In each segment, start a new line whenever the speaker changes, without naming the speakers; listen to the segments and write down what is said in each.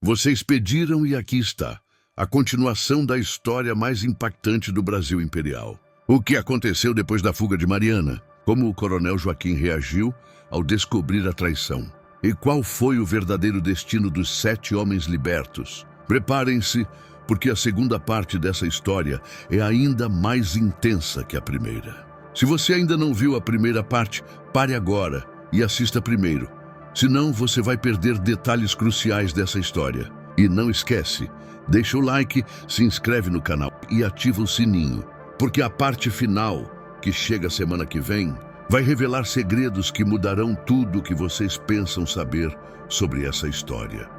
Vocês pediram e aqui está, a continuação da história mais impactante do Brasil Imperial. O que aconteceu depois da fuga de Mariana? Como o coronel Joaquim reagiu ao descobrir a traição? E qual foi o verdadeiro destino dos 7 homens libertos? Preparem-se, porque a segunda parte dessa história é ainda mais intensa que a primeira. Se você ainda não viu a primeira parte, pare agora e assista primeiro. Senão você vai perder detalhes cruciais dessa história. E não esquece, deixa o like, se inscreve no canal e ativa o sininho, porque a parte final, que chega semana que vem, vai revelar segredos que mudarão tudo o que vocês pensam saber sobre essa história.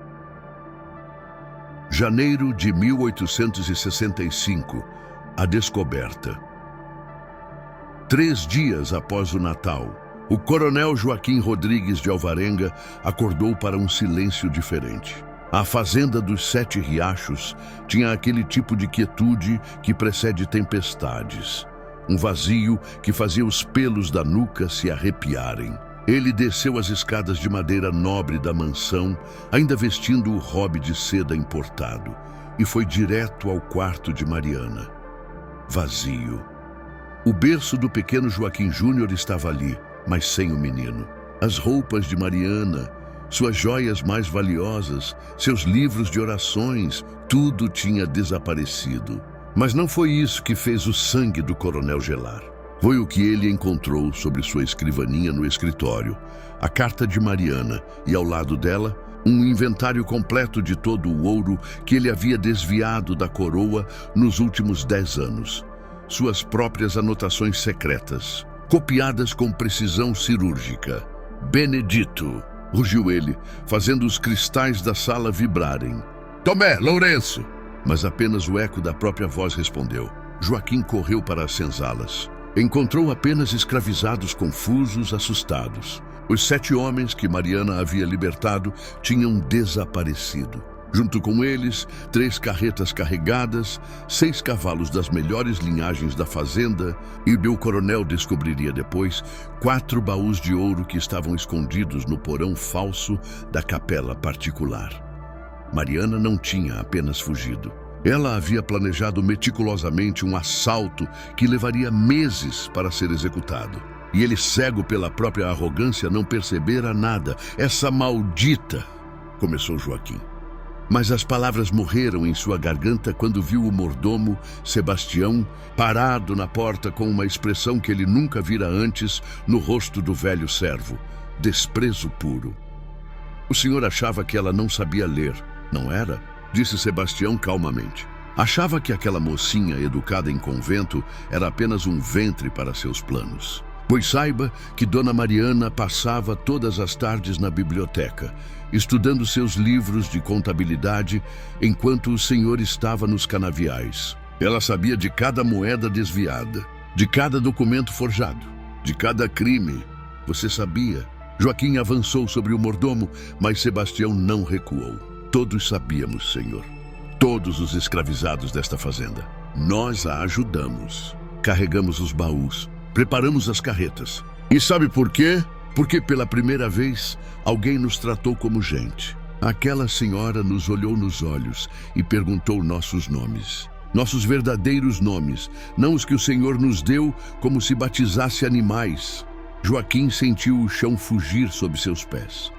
Janeiro de 1865, a descoberta. 3 dias após o Natal, o coronel Joaquim Rodrigues de Alvarenga acordou para um silêncio diferente. A fazenda dos 7 riachos tinha aquele tipo de quietude que precede tempestades. Um vazio que fazia os pelos da nuca se arrepiarem. Ele desceu as escadas de madeira nobre da mansão, ainda vestindo o robe de seda importado, e foi direto ao quarto de Mariana. Vazio. O berço do pequeno Joaquim Júnior estava ali, mas sem o menino. As roupas de Mariana, suas joias mais valiosas, seus livros de orações, tudo tinha desaparecido. Mas não foi isso que fez o sangue do coronel gelar. Foi o que ele encontrou sobre sua escrivaninha no escritório, a carta de Mariana, e ao lado dela, um inventário completo de todo o ouro que ele havia desviado da coroa nos últimos 10 anos. Suas próprias anotações secretas, copiadas com precisão cirúrgica. Benedito, rugiu ele, fazendo os cristais da sala vibrarem. Tomé, Lourenço! Mas apenas o eco da própria voz respondeu. Joaquim correu para as senzalas. Encontrou apenas escravizados confusos, assustados. Os 7 homens que Mariana havia libertado tinham desaparecido. Junto com eles, 3 carretas carregadas, 6 cavalos das melhores linhagens da fazenda, e o coronel descobriria depois 4 baús de ouro que estavam escondidos no porão falso da capela particular. Mariana não tinha apenas fugido. Ela havia planejado meticulosamente um assalto que levaria meses para ser executado. E ele, cego pela própria arrogância, não percebera nada. Essa maldita! Começou Joaquim. Mas as palavras morreram em sua garganta quando viu o mordomo, Sebastião, parado na porta com uma expressão que ele nunca vira antes no rosto do velho servo. Desprezo puro. O senhor achava que ela não sabia ler, não era? Disse Sebastião calmamente. Achava que aquela mocinha educada em convento era apenas um ventre para seus planos. Pois saiba que Dona Mariana passava todas as tardes na biblioteca, estudando seus livros de contabilidade, enquanto o senhor estava nos canaviais. Ela sabia de cada moeda desviada, de cada documento forjado, de cada crime. Você sabia? Joaquim avançou sobre o mordomo, mas Sebastião não recuou. Todos sabíamos, senhor. Todos os escravizados desta fazenda. Nós a ajudamos. Carregamos os baús. Preparamos as carretas. E sabe por quê? Porque pela primeira vez, alguém nos tratou como gente. Aquela senhora nos olhou nos olhos e perguntou nossos nomes. Nossos verdadeiros nomes, não os que o Senhor nos deu como se batizasse animais. Joaquim sentiu o chão fugir sob seus pés.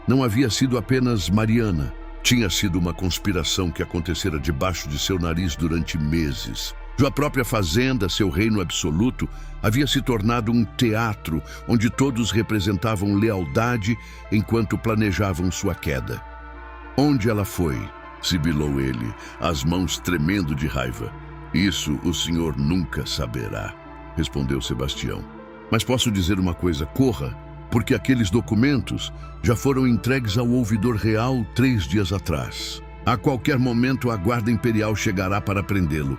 Não havia sido apenas Mariana. Tinha sido uma conspiração que acontecera debaixo de seu nariz durante meses. Sua própria fazenda, seu reino absoluto, havia se tornado um teatro onde todos representavam lealdade enquanto planejavam sua queda. Onde ela foi? Sibilou ele, as mãos tremendo de raiva. Isso o senhor nunca saberá, respondeu Sebastião. Mas posso dizer uma coisa, corra, porque aqueles documentos já foram entregues ao ouvidor real 3 dias atrás. A qualquer momento a guarda imperial chegará para prendê-lo.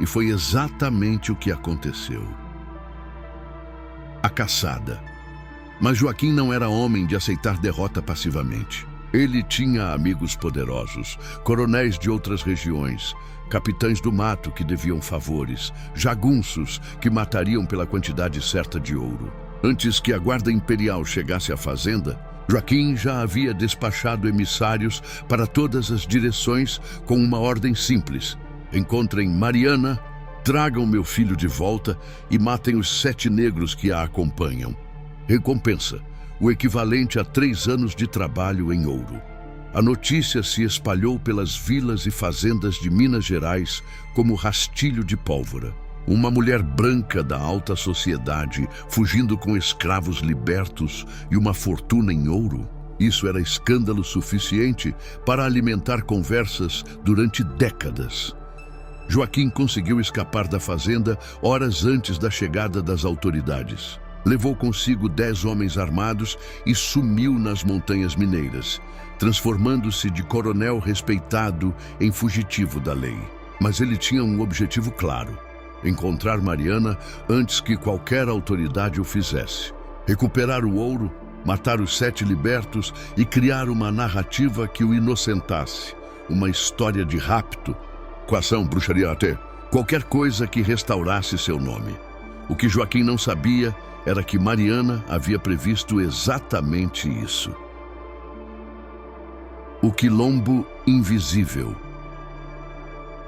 E foi exatamente o que aconteceu. A caçada. Mas Joaquim não era homem de aceitar derrota passivamente. Ele tinha amigos poderosos, coronéis de outras regiões, capitães do mato que deviam favores, jagunços que matariam pela quantidade certa de ouro. Antes que a guarda imperial chegasse à fazenda, Joaquim já havia despachado emissários para todas as direções com uma ordem simples: encontrem Mariana, tragam meu filho de volta e matem os 7 negros que a acompanham. Recompensa: o equivalente a 3 anos de trabalho em ouro. A notícia se espalhou pelas vilas e fazendas de Minas Gerais como rastilho de pólvora. Uma mulher branca da alta sociedade fugindo com escravos libertos e uma fortuna em ouro. Isso era escândalo suficiente para alimentar conversas durante décadas. Joaquim conseguiu escapar da fazenda horas antes da chegada das autoridades. Levou consigo 10 homens armados e sumiu nas montanhas mineiras, transformando-se de coronel respeitado em fugitivo da lei. Mas ele tinha um objetivo claro: encontrar Mariana antes que qualquer autoridade o fizesse. Recuperar o ouro, matar os 7 libertos e criar uma narrativa que o inocentasse. Uma história de rapto, coação, bruxaria até, qualquer coisa que restaurasse seu nome. O que Joaquim não sabia era que Mariana havia previsto exatamente isso. O quilombo invisível.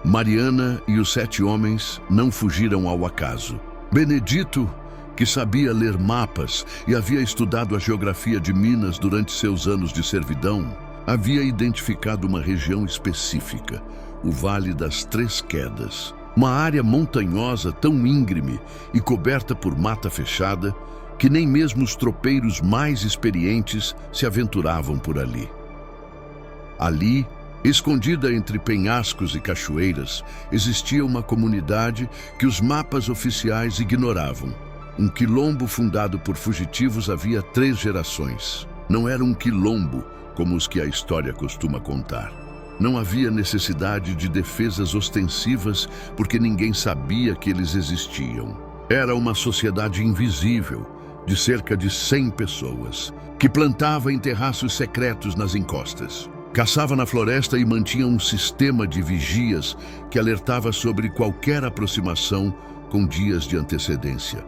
Mariana e os 7 homens não fugiram ao acaso. Benedito, que sabia ler mapas e havia estudado a geografia de Minas durante seus anos de servidão, havia identificado uma região específica, o Vale das 3 Quedas. Uma área montanhosa tão íngreme e coberta por mata fechada que nem mesmo os tropeiros mais experientes se aventuravam por ali. Ali, escondida entre penhascos e cachoeiras, existia uma comunidade que os mapas oficiais ignoravam. Um quilombo fundado por fugitivos havia 3 gerações. Não era um quilombo como os que a história costuma contar. Não havia necessidade de defesas ostensivas porque ninguém sabia que eles existiam. Era uma sociedade invisível, de cerca de 100 pessoas, que plantava em terraços secretos nas encostas. Caçava na floresta e mantinha um sistema de vigias que alertava sobre qualquer aproximação com dias de antecedência.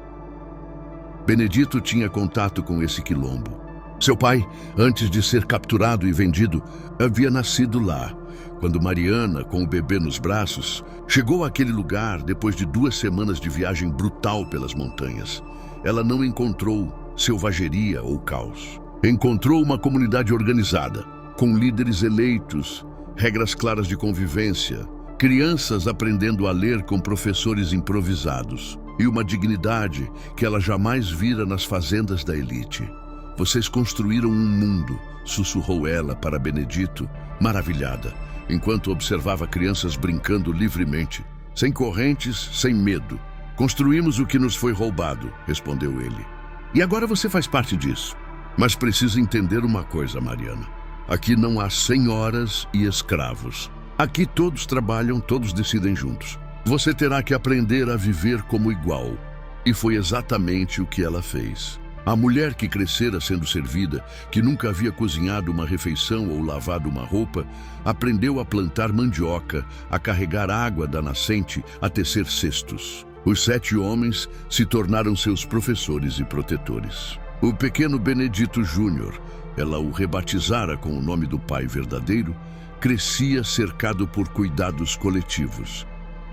Benedito tinha contato com esse quilombo. Seu pai, antes de ser capturado e vendido, havia nascido lá. Quando Mariana, com o bebê nos braços, chegou àquele lugar depois de 2 semanas de viagem brutal pelas montanhas, ela não encontrou selvageria ou caos. Encontrou uma comunidade organizada, com líderes eleitos, regras claras de convivência, crianças aprendendo a ler com professores improvisados e uma dignidade que ela jamais vira nas fazendas da elite. Vocês construíram um mundo, sussurrou ela para Benedito, maravilhada, enquanto observava crianças brincando livremente, sem correntes, sem medo. Construímos o que nos foi roubado, respondeu ele. E agora você faz parte disso. Mas precisa entender uma coisa, Mariana. Aqui não há senhoras e escravos. Aqui todos trabalham, todos decidem juntos. Você terá que aprender a viver como igual. E foi exatamente o que ela fez. A mulher que crescera sendo servida, que nunca havia cozinhado uma refeição ou lavado uma roupa, aprendeu a plantar mandioca, a carregar água da nascente, a tecer cestos. Os 7 homens se tornaram seus professores e protetores. O pequeno Benedito Júnior, ela o rebatizara com o nome do pai verdadeiro, crescia cercado por cuidados coletivos.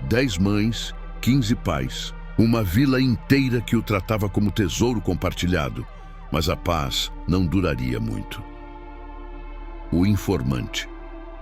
10 mães, 15 pais, uma vila inteira que o tratava como tesouro compartilhado, mas a paz não duraria muito. O informante.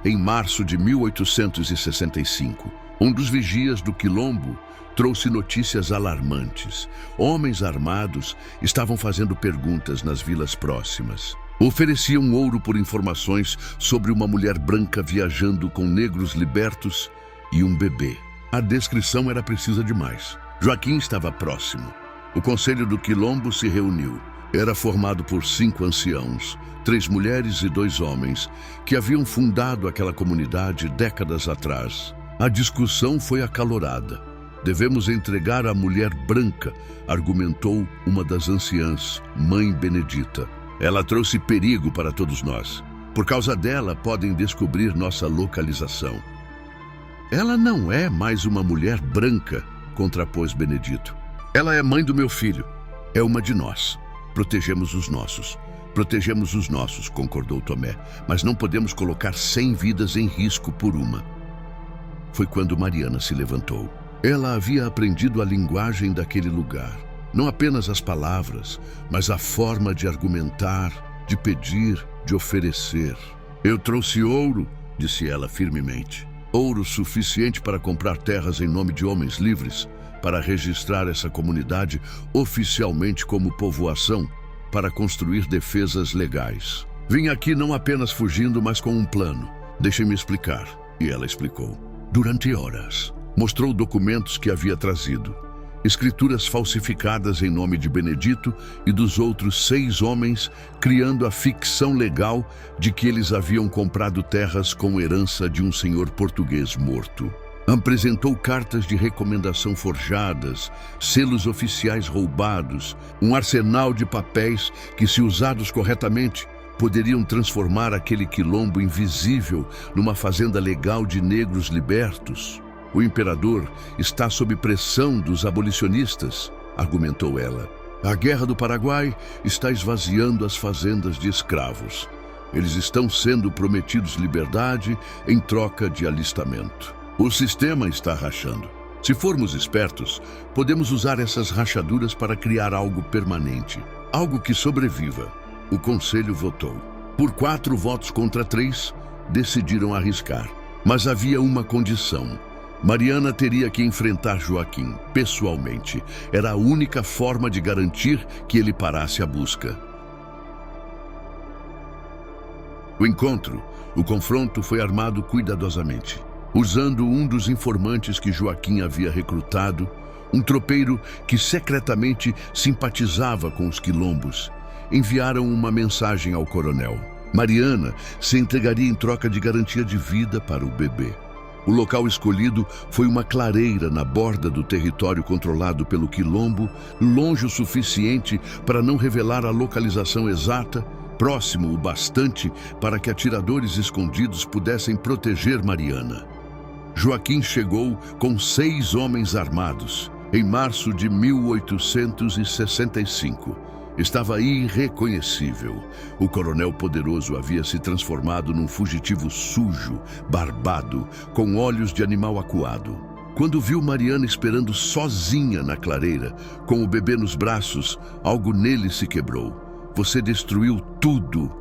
Em março de 1865, um dos vigias do quilombo trouxe notícias alarmantes. Homens armados estavam fazendo perguntas nas vilas próximas. Ofereciam ouro por informações sobre uma mulher branca viajando com negros libertos e um bebê. A descrição era precisa demais. Joaquim estava próximo. O conselho do quilombo se reuniu. Era formado por 5 anciãos, 3 mulheres e 2 homens, que haviam fundado aquela comunidade décadas atrás. A discussão foi acalorada. Devemos entregar a mulher branca, argumentou uma das anciãs, Mãe Benedita. Ela trouxe perigo para todos nós. Por causa dela, podem descobrir nossa localização. Ela não é mais uma mulher branca, contrapôs Benedito. Ela é mãe do meu filho. É uma de nós. Protegemos os nossos. Protegemos os nossos, concordou Tomé, mas não podemos colocar 100 vidas em risco por uma. Foi quando Mariana se levantou. Ela havia aprendido a linguagem daquele lugar. Não apenas as palavras, mas a forma de argumentar, de pedir, de oferecer. Eu trouxe ouro, disse ela firmemente. Ouro suficiente para comprar terras em nome de homens livres, para registrar essa comunidade oficialmente como povoação, para construir defesas legais. Vim aqui não apenas fugindo, mas com um plano. Deixe-me explicar. E ela explicou. Durante horas, mostrou documentos que havia trazido. Escrituras falsificadas em nome de Benedito e dos outros 6 homens, criando a ficção legal de que eles haviam comprado terras com herança de um senhor português morto. Apresentou cartas de recomendação forjadas, selos oficiais roubados, um arsenal de papéis que, se usados corretamente, poderiam transformar aquele quilombo invisível numa fazenda legal de negros libertos. O imperador está sob pressão dos abolicionistas, argumentou ela. A Guerra do Paraguai está esvaziando as fazendas de escravos. Eles estão sendo prometidos liberdade em troca de alistamento. O sistema está rachando. Se formos espertos, podemos usar essas rachaduras para criar algo permanente, algo que sobreviva. O conselho votou. Por 4 votos contra 3, decidiram arriscar. Mas havia uma condição. Mariana teria que enfrentar Joaquim, pessoalmente. Era a única forma de garantir que ele parasse a busca. O confronto foi armado cuidadosamente. Usando um dos informantes que Joaquim havia recrutado, um tropeiro que secretamente simpatizava com os quilombos, enviaram uma mensagem ao coronel. Mariana se entregaria em troca de garantia de vida para o bebê. O local escolhido foi uma clareira na borda do território controlado pelo quilombo, longe o suficiente para não revelar a localização exata, próximo o bastante para que atiradores escondidos pudessem proteger Mariana. Joaquim chegou com 6 homens armados, em março de 1865. Estava irreconhecível. O coronel poderoso havia se transformado num fugitivo sujo, barbado, com olhos de animal acuado. Quando viu Mariana esperando sozinha na clareira, com o bebê nos braços, algo nele se quebrou. Você destruiu tudo,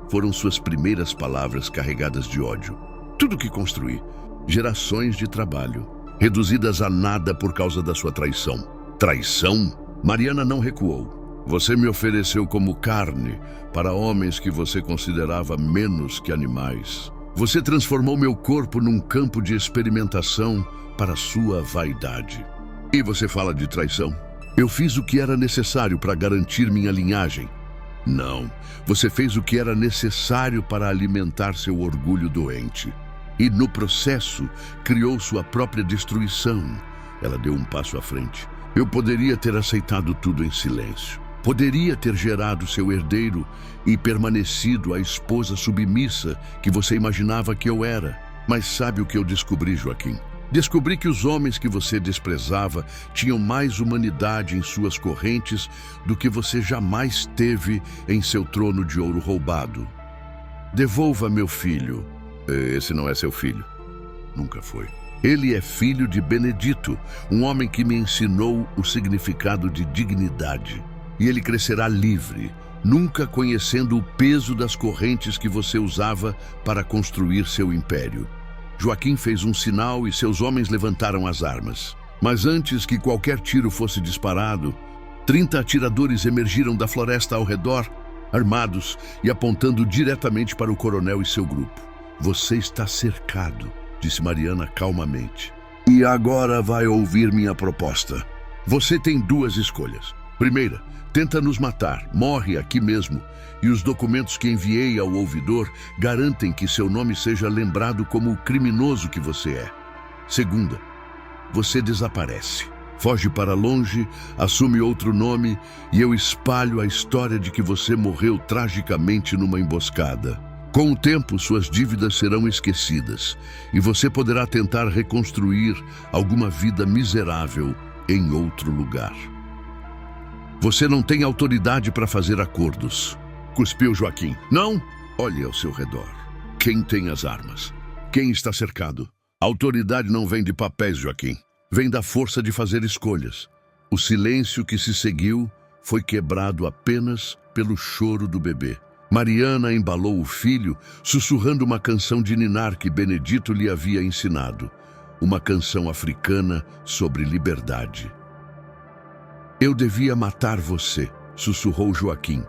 foram suas primeiras palavras carregadas de ódio. Tudo que construí. Gerações de trabalho, reduzidas a nada por causa da sua traição. Traição? Mariana não recuou. Você me ofereceu como carne para homens que você considerava menos que animais. Você transformou meu corpo num campo de experimentação para sua vaidade. E você fala de traição? Eu fiz o que era necessário para garantir minha linhagem. Não, você fez o que era necessário para alimentar seu orgulho doente. E, no processo, criou sua própria destruição. Ela deu um passo à frente. Eu poderia ter aceitado tudo em silêncio. Poderia ter gerado seu herdeiro e permanecido a esposa submissa que você imaginava que eu era. Mas sabe o que eu descobri, Joaquim? Descobri que os homens que você desprezava tinham mais humanidade em suas correntes do que você jamais teve em seu trono de ouro roubado. Devolva meu filho. Esse não é seu filho. Nunca foi. Ele é filho de Benedito, um homem que me ensinou o significado de dignidade. E ele crescerá livre, nunca conhecendo o peso das correntes que você usava para construir seu império. Joaquim fez um sinal e seus homens levantaram as armas. Mas antes que qualquer tiro fosse disparado, 30 atiradores emergiram da floresta ao redor, armados e apontando diretamente para o coronel e seu grupo. Você está cercado, disse Mariana calmamente. E agora vai ouvir minha proposta. Você tem 2 escolhas. Primeira, tenta nos matar, morre aqui mesmo, e os documentos que enviei ao ouvidor garantem que seu nome seja lembrado como o criminoso que você é. Segunda, você desaparece. Foge para longe, assume outro nome e eu espalho a história de que você morreu tragicamente numa emboscada. Com o tempo, suas dívidas serão esquecidas e você poderá tentar reconstruir alguma vida miserável em outro lugar. Você não tem autoridade para fazer acordos. Cuspiu Joaquim. Não? Olhe ao seu redor. Quem tem as armas? Quem está cercado? A autoridade não vem de papéis, Joaquim. Vem da força de fazer escolhas. O silêncio que se seguiu foi quebrado apenas pelo choro do bebê. Mariana embalou o filho, sussurrando uma canção de ninar que Benedito lhe havia ensinado. Uma canção africana sobre liberdade. Eu devia matar você, sussurrou Joaquim,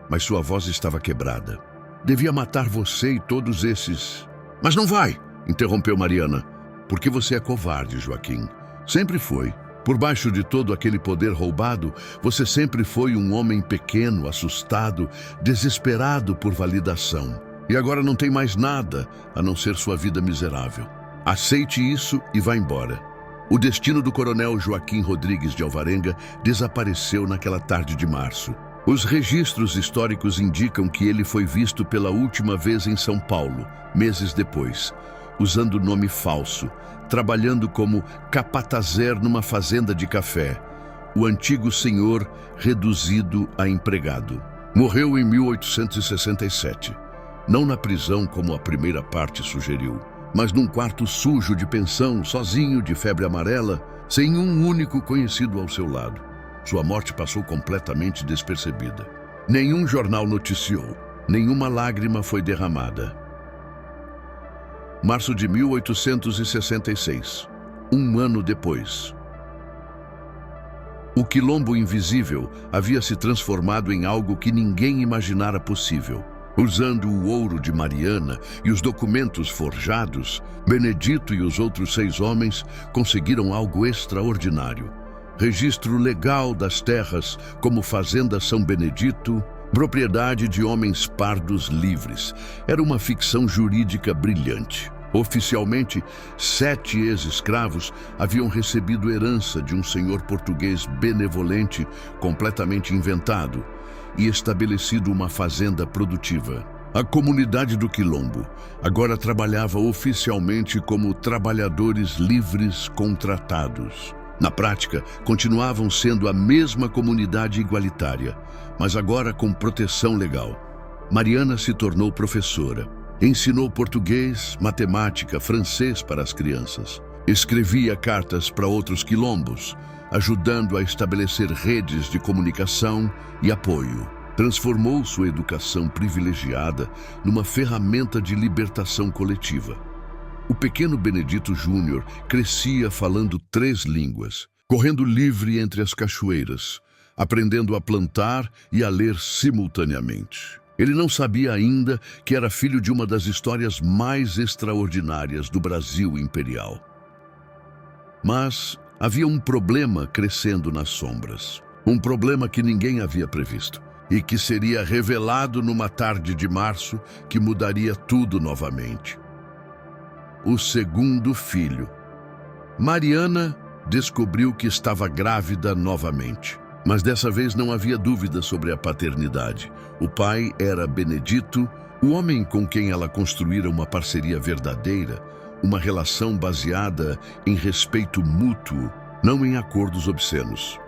mas sua voz estava quebrada. Devia matar você e todos esses... Mas não vai, interrompeu Mariana. Porque você é covarde, Joaquim. Sempre foi. Por baixo de todo aquele poder roubado, você sempre foi um homem pequeno, assustado, desesperado por validação. E agora não tem mais nada a não ser sua vida miserável. Aceite isso e vá embora. O destino do coronel Joaquim Rodrigues de Alvarenga desapareceu naquela tarde de março. Os registros históricos indicam que ele foi visto pela última vez em São Paulo, meses depois, usando nome falso, trabalhando como capatazer numa fazenda de café, o antigo senhor reduzido a empregado. Morreu em 1867, não na prisão como a primeira parte sugeriu, mas num quarto sujo de pensão, sozinho, de febre amarela, sem um único conhecido ao seu lado. Sua morte passou completamente despercebida. Nenhum jornal noticiou, nenhuma lágrima foi derramada. Março de 1866, um ano depois. O quilombo invisível havia se transformado em algo que ninguém imaginara possível. Usando o ouro de Mariana e os documentos forjados, Benedito e os outros 6 homens conseguiram algo extraordinário. Registro legal das terras como Fazenda São Benedito, propriedade de homens pardos livres. Era uma ficção jurídica brilhante. Oficialmente, 7 ex-escravos haviam recebido herança de um senhor português benevolente, completamente inventado, e estabelecido uma fazenda produtiva. A comunidade do Quilombo agora trabalhava oficialmente como trabalhadores livres contratados. Na prática, continuavam sendo a mesma comunidade igualitária, mas agora com proteção legal. Mariana se tornou professora. Ensinou português, matemática, francês para as crianças. Escrevia cartas para outros quilombos, ajudando a estabelecer redes de comunicação e apoio. Transformou sua educação privilegiada numa ferramenta de libertação coletiva. O pequeno Benedito Júnior crescia falando 3 línguas, correndo livre entre as cachoeiras, aprendendo a plantar e a ler simultaneamente. Ele não sabia ainda que era filho de uma das histórias mais extraordinárias do Brasil imperial. Mas havia um problema crescendo nas sombras. Um problema que ninguém havia previsto e que seria revelado numa tarde de março que mudaria tudo novamente. O segundo filho. Mariana descobriu que estava grávida novamente. Mas dessa vez não havia dúvida sobre a paternidade. O pai era Benedito, o homem com quem ela construíra uma parceria verdadeira, uma relação baseada em respeito mútuo, não em acordos obscenos.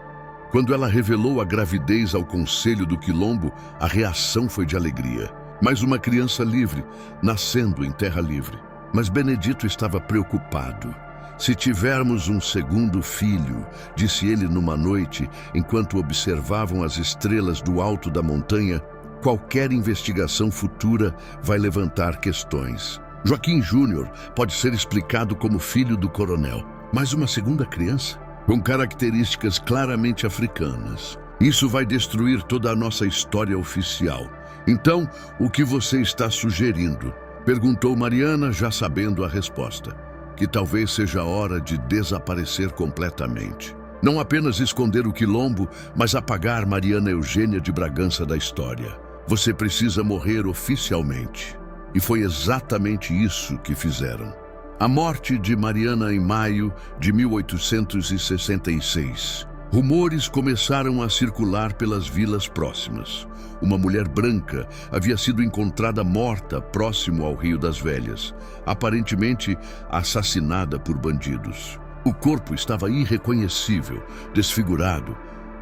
Quando ela revelou a gravidez ao Conselho do Quilombo, a reação foi de alegria. Mais uma criança livre, nascendo em terra livre. Mas Benedito estava preocupado. Se tivermos um segundo filho, disse ele numa noite, enquanto observavam as estrelas do alto da montanha, qualquer investigação futura vai levantar questões. Joaquim Júnior pode ser explicado como filho do coronel, mas uma segunda criança? Com características claramente africanas. Isso vai destruir toda a nossa história oficial. Então, o que você está sugerindo? Perguntou Mariana, já sabendo a resposta. Que talvez seja a hora de desaparecer completamente. Não apenas esconder o quilombo, mas apagar Mariana Eugênia de Bragança da história. Você precisa morrer oficialmente. E foi exatamente isso que fizeram. A morte de Mariana em maio de 1866. Rumores começaram a circular pelas vilas próximas. Uma mulher branca havia sido encontrada morta próximo ao Rio das Velhas, aparentemente assassinada por bandidos. O corpo estava irreconhecível, desfigurado,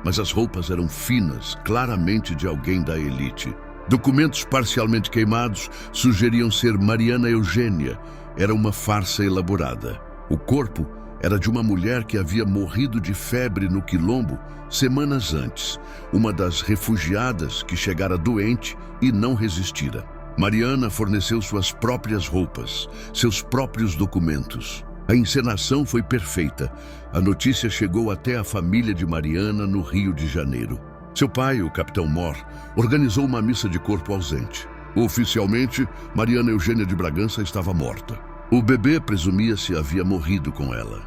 mas as roupas eram finas, claramente de alguém da elite. Documentos parcialmente queimados sugeriam ser Mariana Eugênia. Era uma farsa elaborada. O corpo era de uma mulher que havia morrido de febre no Quilombo semanas antes, uma das refugiadas que chegara doente e não resistira. Mariana forneceu suas próprias roupas, seus próprios documentos. A encenação foi perfeita. A notícia chegou até a família de Mariana no Rio de Janeiro. Seu pai, o capitão Mor, organizou uma missa de corpo ausente. Oficialmente, Mariana Eugênia de Bragança estava morta. O bebê, presumia-se, havia morrido com ela.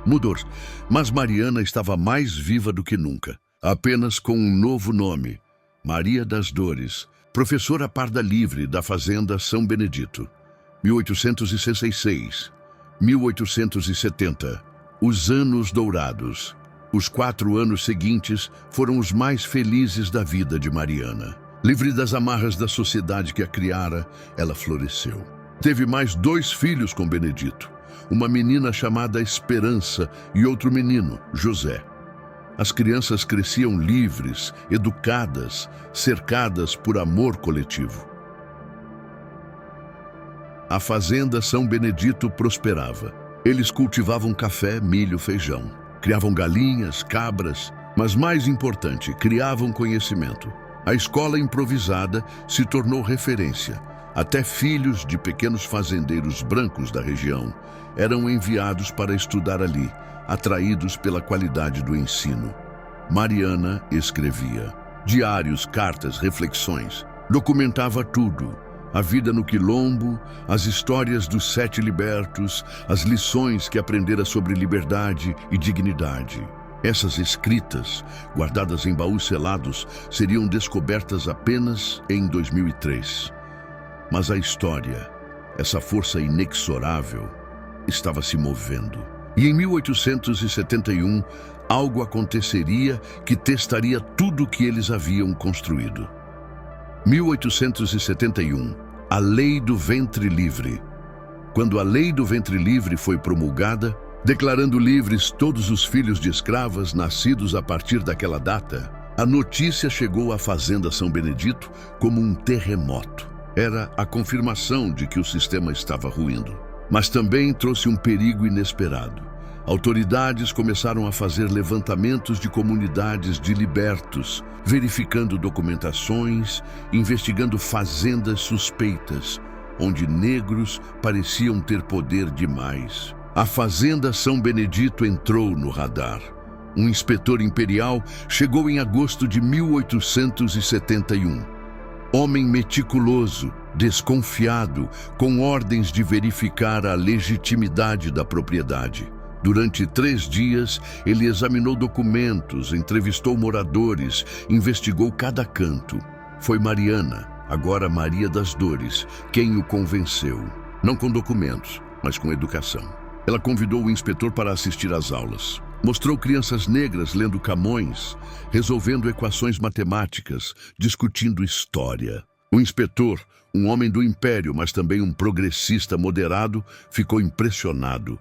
Mudou, mas Mariana estava mais viva do que nunca, apenas com um novo nome: Maria das Dores, professora parda livre da Fazenda São Benedito. 1866, 1870, os anos dourados. Os 4 anos seguintes foram os mais felizes da vida de Mariana. Livre das amarras da sociedade que a criara, ela floresceu. Teve mais 2 filhos com Benedito, uma menina chamada Esperança e outro menino, José. As crianças cresciam livres, educadas, cercadas por amor coletivo. A fazenda São Benedito prosperava. Eles cultivavam café, milho, feijão. Criavam galinhas, cabras, mas mais importante, criavam conhecimento. A escola improvisada se tornou referência. Até filhos de pequenos fazendeiros brancos da região eram enviados para estudar ali, atraídos pela qualidade do ensino. Mariana escrevia diários, cartas, reflexões. Documentava tudo: a vida no Quilombo, as histórias dos 7 libertos, as lições que aprendera sobre liberdade e dignidade. Essas escritas, guardadas em baús selados, seriam descobertas apenas em 2003. Mas a história, essa força inexorável, estava se movendo. E em 1871, algo aconteceria que testaria tudo o que eles haviam construído. 1871, a Lei do Ventre Livre. Quando a Lei do Ventre Livre foi promulgada, declarando livres todos os filhos de escravas nascidos a partir daquela data, a notícia chegou à Fazenda São Benedito como um terremoto. Era a confirmação de que o sistema estava ruindo. Mas também trouxe um perigo inesperado. Autoridades começaram a fazer levantamentos de comunidades de libertos, verificando documentações, investigando fazendas suspeitas, onde negros pareciam ter poder demais. A Fazenda São Benedito entrou no radar. Um inspetor imperial chegou em agosto de 1871. Homem meticuloso, desconfiado, com ordens de verificar a legitimidade da propriedade. Durante 3 dias, ele examinou documentos, entrevistou moradores, investigou cada canto. Foi Mariana, agora Maria das Dores, quem o convenceu. Não com documentos, mas com educação. Ela convidou o inspetor para assistir às aulas. Mostrou crianças negras lendo Camões, resolvendo equações matemáticas, discutindo história. O inspetor, um homem do império, mas também um progressista moderado, ficou impressionado.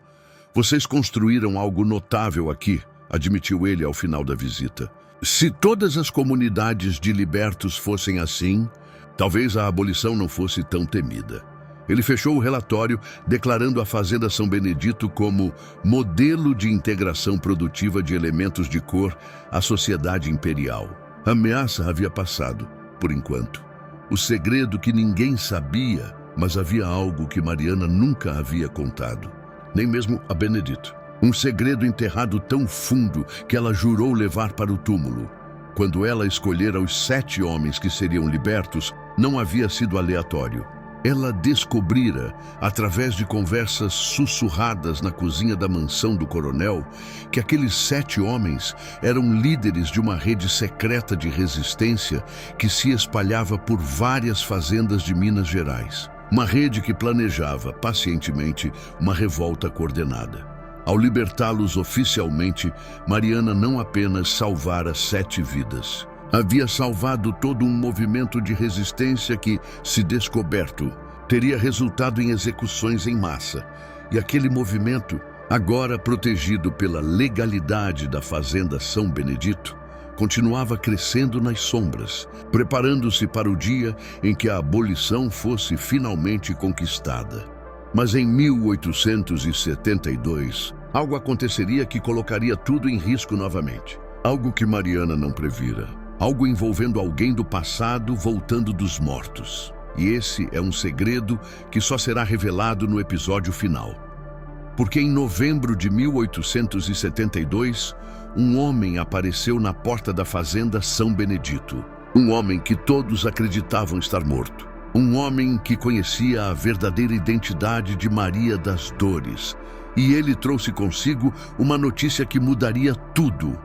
Vocês construíram algo notável aqui, admitiu ele ao final da visita. Se todas as comunidades de libertos fossem assim, talvez a abolição não fosse tão temida. Ele fechou o relatório declarando a Fazenda São Benedito como modelo de integração produtiva de elementos de cor à sociedade imperial. A ameaça havia passado, por enquanto. O segredo que ninguém sabia, mas havia algo que Mariana nunca havia contado. Nem mesmo a Benedito. Um segredo enterrado tão fundo que ela jurou levar para o túmulo. Quando ela escolhera os 7 homens que seriam libertos, não havia sido aleatório. Ela descobrira, através de conversas sussurradas na cozinha da mansão do coronel, que aqueles 7 homens eram líderes de uma rede secreta de resistência que se espalhava por várias fazendas de Minas Gerais. Uma rede que planejava, pacientemente, uma revolta coordenada. Ao libertá-los oficialmente, Mariana não apenas salvara 7 vidas. Havia salvado todo um movimento de resistência que, se descoberto, teria resultado em execuções em massa. E aquele movimento, agora protegido pela legalidade da Fazenda São Benedito, continuava crescendo nas sombras, preparando-se para o dia em que a abolição fosse finalmente conquistada. Mas em 1872, algo aconteceria que colocaria tudo em risco novamente. Algo que Mariana não previra. Algo envolvendo alguém do passado voltando dos mortos. E esse é um segredo que só será revelado no episódio final. Porque em novembro de 1872, um homem apareceu na porta da fazenda São Benedito. Um homem que todos acreditavam estar morto. Um homem que conhecia a verdadeira identidade de Maria das Dores. E ele trouxe consigo uma notícia que mudaria tudo.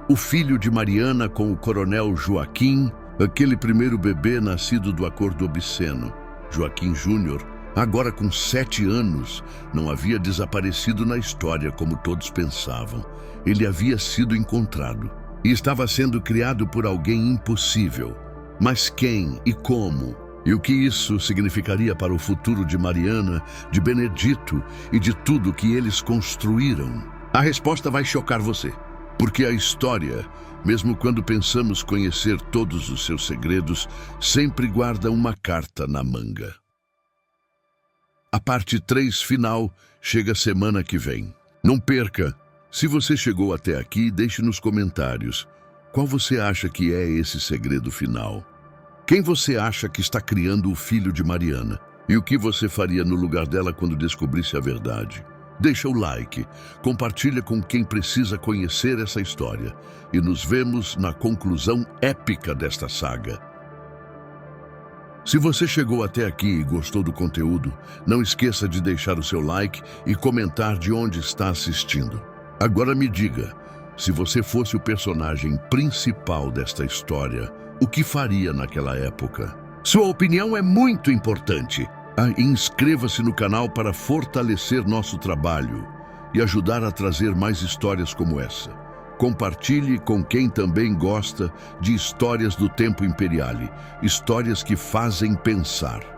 O filho de Mariana com o coronel Joaquim, aquele primeiro bebê nascido do acordo obsceno. Joaquim Júnior, agora com 7 anos, não havia desaparecido na história como todos pensavam. Ele havia sido encontrado e estava sendo criado por alguém impossível. Mas quem e como? E o que isso significaria para o futuro de Mariana, de Benedito e de tudo que eles construíram? A resposta vai chocar você. Porque a história, mesmo quando pensamos conhecer todos os seus segredos, sempre guarda uma carta na manga. A parte 3 final chega semana que vem. Não perca! Se você chegou até aqui, deixe nos comentários qual você acha que é esse segredo final. Quem você acha que está criando o filho de Mariana? E o que você faria no lugar dela quando descobrisse a verdade? Deixa o like, compartilha com quem precisa conhecer essa história e nos vemos na conclusão épica desta saga. Se você chegou até aqui e gostou do conteúdo, não esqueça de deixar o seu like e comentar de onde está assistindo. Agora me diga, se você fosse o personagem principal desta história, o que faria naquela época? Sua opinião é muito importante. Inscreva-se no canal para fortalecer nosso trabalho e ajudar a trazer mais histórias como essa. Compartilhe com quem também gosta de histórias do tempo imperial, histórias que fazem pensar.